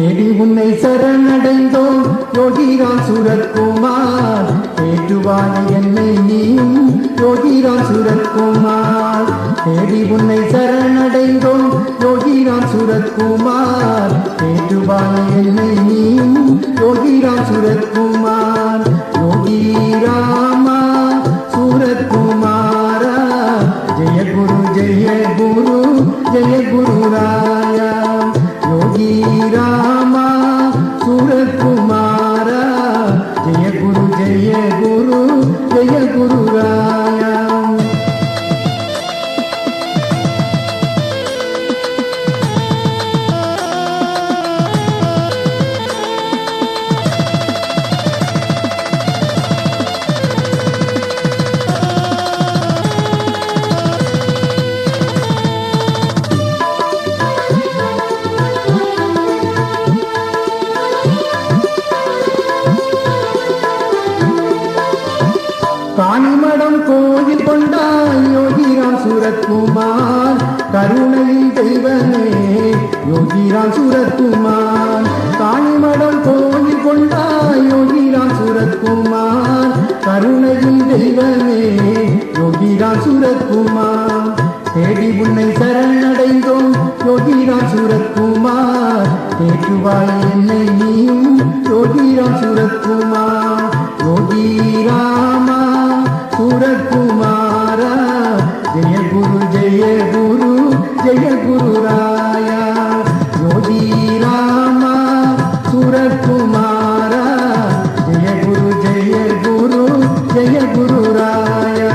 தேடி உன்னை சரணடைந்தோம் யோகிராம் சூரத்குமார், ஏற்றுவாய் என்னை நீயும் யோகிராம் சூரத்குமார். தேடி உன்னை சரணடைந்தோம் யோகிராம் சூரத்குமார், ஏற்றுவாய் என்னை நீயும் யோகிராம் சூரத்குமார். யோகிராமா சூரத்குமாரா, ஜெய குரு ஜெய குரு ஜெய குரு ராயா. யோகி ராமா சூரத்குமாரா, ஜெய குரு ஜெய குரு ஜெய குரு ராயா. காணிமடம் கோயில் கொண்டாய் யோகிராம் சூரத்குமார், கருணையில் தெய்வமே யோகிராம் சூரத்குமார். காணிமடம் கோயில் கொண்டாய் யோகிராம் சூரத்குமார், கருணையில் தெய்வமே யோகிராம் சூரத்குமார். தேடி உன்னை சரணடைந்தோம் யோகிராம் சூரத்குமார், ஏற்றுவாய் என்னை நீயும் யோகிராம் சூரத்குமார். யோகி ராமா சூரத்குமாரா, ஜெய குரு ஜெய குரு ஜெய குரு ராயா. யோகி ராமா சூரத்குமாரா, ஜெய குரு ஜெய குரு ஜெய குரு ராயா.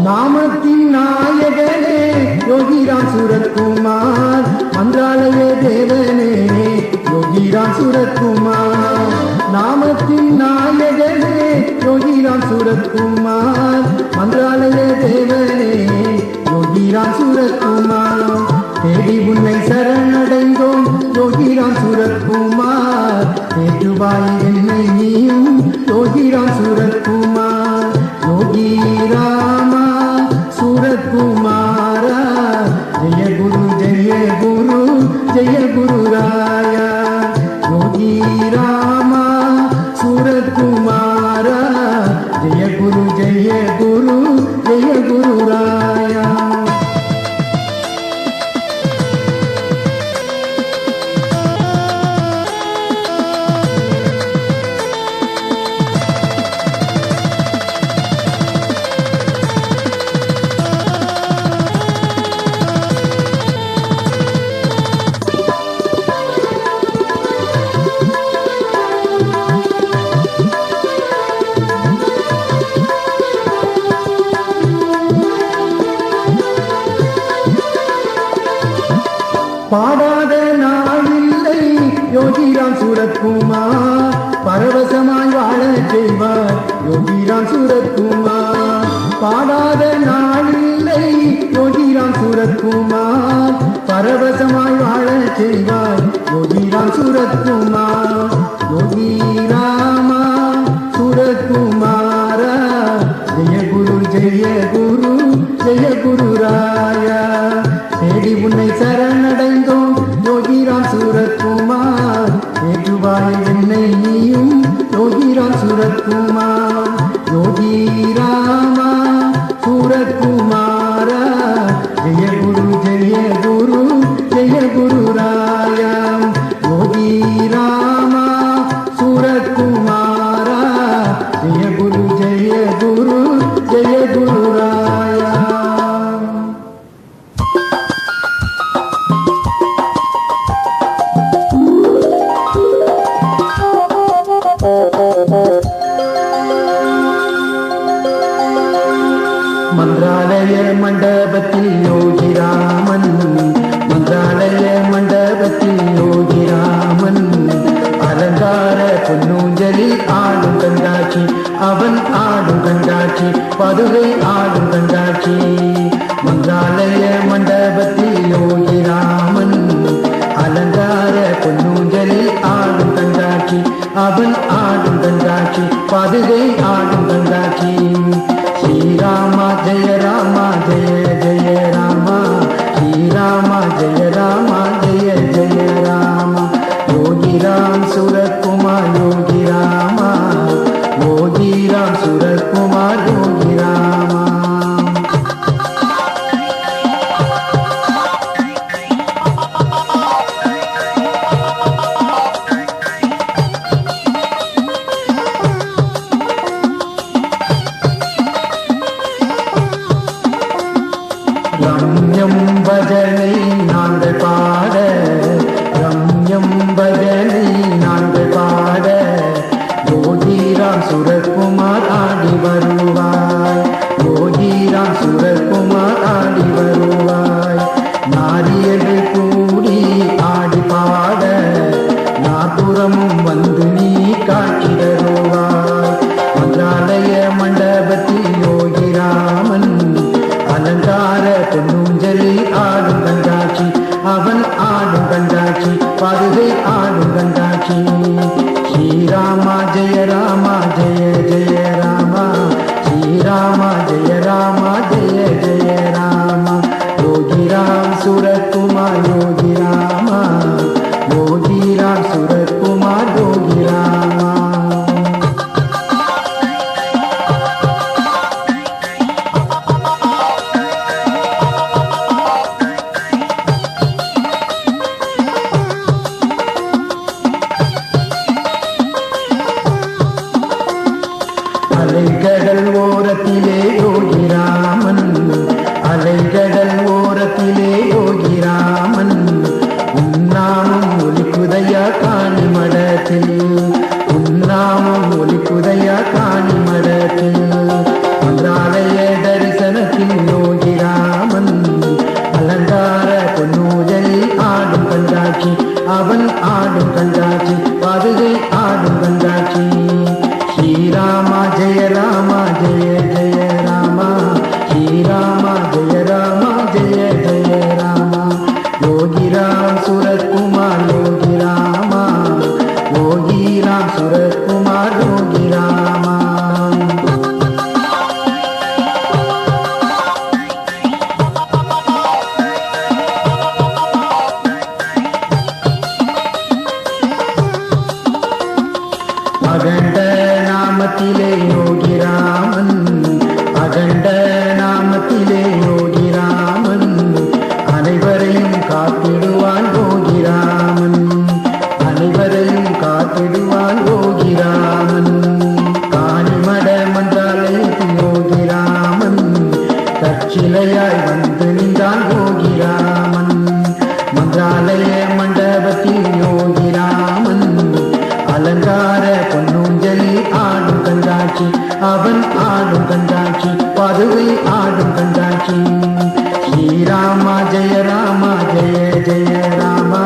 நாமத்தின் நாயகனே யோகிராம் சூரத்குமார், மந்திராலய தேவனே யோகிராம் சூரத்குமார். நாமத்தின் நாயகனே யோகிராம் சூரத்குமார், மந்திராலய தேவனே யோகிராம் சூரத்குமார். தேடி உன்னை சரணடைந்தோம் யோகிராம் சூரத்குமார், ஏற்றுவாய் என்னை நீயும் யோகிராம் சூரத்குமார். யோகி ராமா சூரத்குமாரா, ஜெய குரு ஜெய குரு ஜெய குரு ராயா. யோகி ராமா சூரத்குமாரா, ஜெய குரு ஜெய குரு ஜெய குரு ராயா. பாடாத நாளில்லை யோகிராம் சூரத்குமார், பரவசமாய் வாழச் செய்வார் யோகிராம் சூரத்குமார். பாடாத நாளில்லை யோகிராம் சூரத்குமார், பரவசமாய் வாழச் செய்வார் யோகிராம் சூரத்குமார். யோகி ராமா சூரத்குமாரா, ஜெய குரு ஜெய குரு ஜெய குரு ராயா. தேடி உன்னை சரணடைந்தோம் யோகிராம் சூரத்குமார், ஏற்றுவாய் என்னை நீயும் யோகிராம் சூரத்குமார். யோகி ராமா சூரத்குமாரா, ஜெய குரு ஜெய குரு ஜெய குரு ராயா. யோகி ராமா சூரத்குமாரா, ஜெய குரு ஜெய குரு ஜெய குரு ராயா. மந்திராலய மண்டபத்தில் யோகிராமன், மந்திராலய அவன் ஆடும் கண்காட்சி பதுகை ஆடும் கண்காட்சி ஸ்ரீராமா ஜெய ராமா ஜெய ஜெய ராமா ஸ்ரீராமா ஜெய ராமா ஜெய ஜெய ராமா யோகி ராம் சுரத்குமார் யோகி ராமா யோகி ராம் சுரத்குமார் யோகி ராமா ரம்யம் பஜனை நாங்கள் பாட ரம்யம் பஜனை நாங்கள் பாட யோகிராம் சுரத்குமார் ஆடி வருவாய் யோகிராம் சுரத்குமார் ஆடி வருவாய் நாரியர்கள் கூடி ஆடி பாட நாற்புறமும் வந்து நீ காட்சி தருவாய் மந்திராலய மண்டபத்தில் யோகிராமன் அலங்கார பொன்னூஞ்சலில் ஆடும் கண்காட்சி அவன் ஆடும் கண்காட்சி பதுகை ஆடும் கண்காட்சி ஸ்ரீராமா ஜெய ராமா ஜெய ஜெய ராமா ஸ்ரீராமா ஜெய ராமா ஜெய ஜெய ராமா யோகி ராம் சுரத்குமார் யோகி ராமா யோகி ராம் சுரத்குமார் யோகி ராமா அலைகடல் ஓரத்திலே யோகிராமன் அலைகடல் ஓரத்திலே யோகிராமன் உன்னாமம் ஒலிக்குதையா காணி மடத்தில் உன்னாமம் ஒலிக்குதையா காணி மடத்தில் மந்திராலய தரிசனத்தில் யோகிராமன் அலங்கார பொன்னூஜலில் ஆடும் கண்காட்சி அவன் ஆடும் கண்காட்சி பதுகை ஆடும் கண்காட்சி ஸ்ரீராமா ஜெய ராமா ஜெய ஜெய ராமா ஸ்ரீராமா ஜெய ராமா ஜெய ஜெய ராமா யோகி ராம் சுரத்குமார் யோகி ராமா யோகி ராம் சுரத்குமார் யோகி ராமா அகண்ட நாமத்திலே யோகிராமன் அகண்ட நாமத்திலே யோகிராமன் அனைவரையும் காத்திடுவான் யோகிராமன் அனைவரையும் காத்திடுவான் யோகிராமன் காணிமட மன்றாலயத்தில் யோகிராமன் கற்சிலையாய் வந்து நின்றான் யோகிராமன் மன்றாலய மண்டபத்தில் யோகிராமன் அலங்கார பொன்னூஞ்சலில் ஆடும் கண்காட்சி அவன் ஆடும் கண்காட்சி பதுவை ஆடும் கண்காட்சி ஸ்ரீராமா ஜெய ராமா ஜெய ஜெய ராமா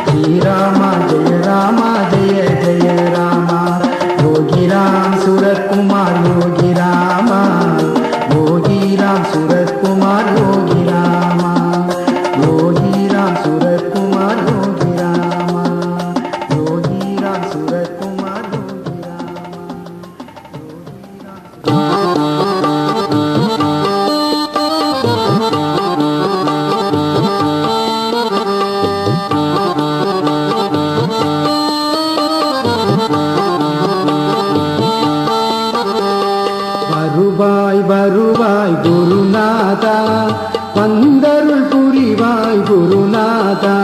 ஸ்ரீராமா ஜெய ராமா ஜெய ஜெய ராமா யோகி ராம் சுரத்குமார் யோகி ராமா யோகி ராம் சுரத்குமார் யோகி ராமா யோகி ராம் சுரத்குமார் யோகி ராமா யோகி ராம் சுரத்குமார் யோகி வருவாய் வருவாய் குருநாதா வந்தருள் புரிவாய் குருநாதா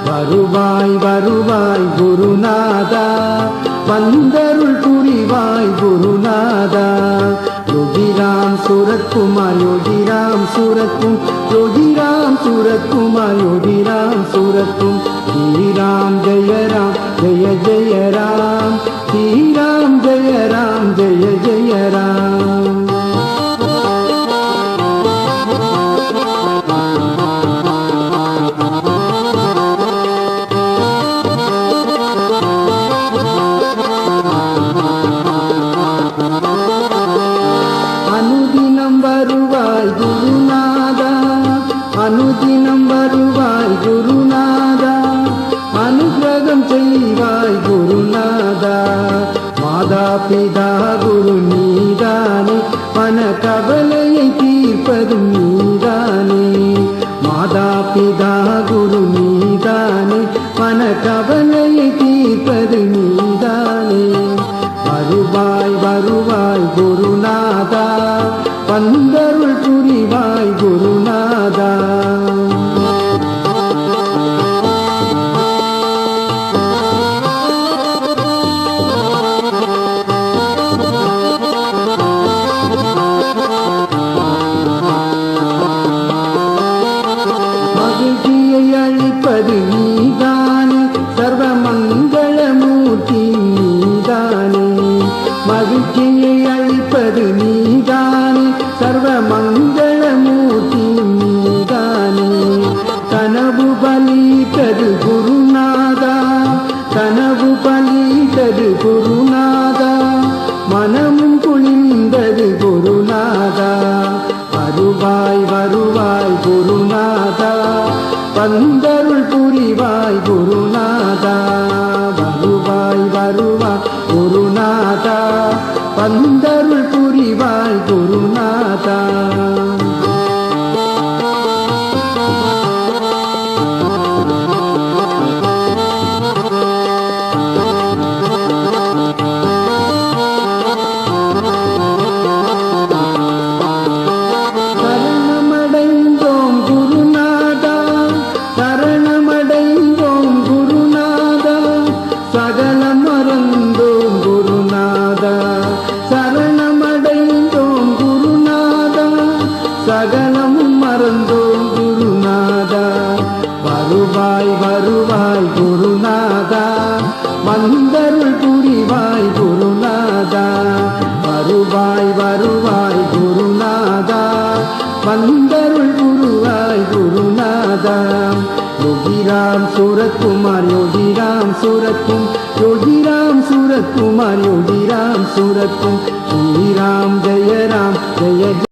வருவாய் வருவாய் குருநாதா வந்தருள் புரிவாய் குருநாதா யோகிராம் சுரத்குமார் யோகிராம் சுரத்கும் யோகிராம் சுரத்குமார் யோகிராம் சுரத்கும் ஸ்ரீராம் ஜெய ராம் ஜெய ஜெய ராம் ஸ்ரீராம் ஜெய ராம் ஜெய ஜெய ராம் அனுதினம் வருவாய் குருநாதா அனுதினம் வருவாய் குருநாதா அனுகிரகம் மனக்கவலையை தீர்ப்பது நீதானே. வருவாய் வருவாய் குருநாதா, வந்தருள் புரிவாய் குருநாதா. மகிழ்ச்சியை அளிப்பது நீதானே, சர்வ மங்களமூர்த்தி நீதானே. மகிழ்ச்சியை அளிப்பது நீதானே, சர்வ மங்களமூர்த்தி நீதானே. கனவு பலித்தது குருநாதா, கனவு பலித்தது குருநாதா, மனமும் குளிர்ந்தது குருநாதா. வருவாய் வருவாய் குருநாதா, வந்தருள் புரிவாய் குருநாதா. வருவாய் வருவாய் குருநாதா, வந்தருள் புரிவாய் குருநாதா. சரணமடைந்தோம் குருநாதா, சரணமடைந்தோம் குருநாதா, சகலம் மறந்தோம் குருநாதா. சரணமடைந்தோம் குருநாதா, சகலம் மறந்தோம் குருநாதா. வருவாய் வருவாய் குருநாதா, வந்தருள் புரிவாய் குருநாதா. வருவாய் வருவாய் குருநாதா, வந்தருள் புரிவாய் குருநாதா. யோகிராம் சூரத்குமார், யோகிராம் சூரத்கும், யோகிராம் சூரத்குமார், யோகிராம் சூரத்கும். ஸ்ரீராம் ஜெய ராம் ஜெய